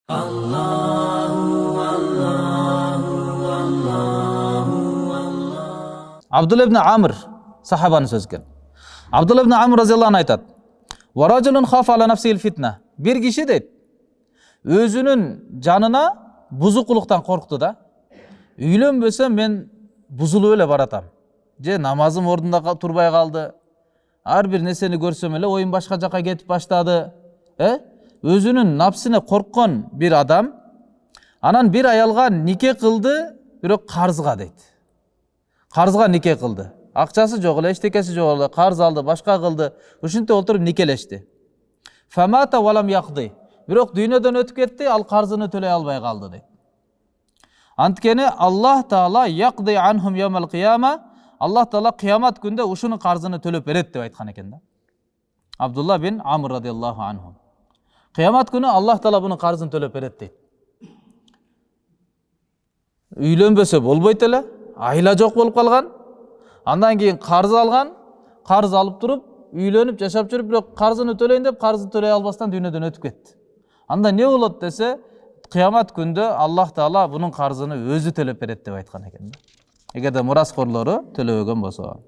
Abdullah ibn Amr sahabаны сөз екен. Abdullah ibn Amr разияллаху анху айтады: "Ва ражулун хафа ала нафсихил фитна." Bir kişi дейді, өзінің жанына бұзықылықтан қорқты да, үйленбесем мен бұзылып эле баратам. Же намазым орнында турбай қалды. Ар бир несени көрсөм эле ойым башка жака кетип баштады. Өзүнүн напсине корккон bir адам анан bir аялга нике кылды, бирок карзга дейт. Карзга нике кылды. Акчасы жок эле, эчтекеси жок эле, карз алды, башка кылды. Ушинтип отуруп никелешти. Фамата валам яқды. Бирок дүйнөдөн өтүп кетти, ал карзыны төлөй албай калды дейт. Анткени Аллах Таала яқды анхум яумал қияма, Аллах Таала кыямат күндө ушунун карзыны төлөп берет деп айткан экен да. Абдулла бин Амр радияллаху анху. Кыямат күнү Аллах Таала бунун карзын төлөп берет дейт. Үйлөнбөсө болбойт эле, айла жок болуп калган. Андан кийин карз алган, карз алып туруп, үйлөнүп жашап жүрүп, бирок карзыны төлөйүн деп карзы төлөй албастан дүйнөдөн өтүп кетти. Анда не болот десе, кыямат күндө Аллах Таала бунун карзыны өзү төлөп берет деп айткан экен. Эгерде мураскорлору төлөбөгөн болсо.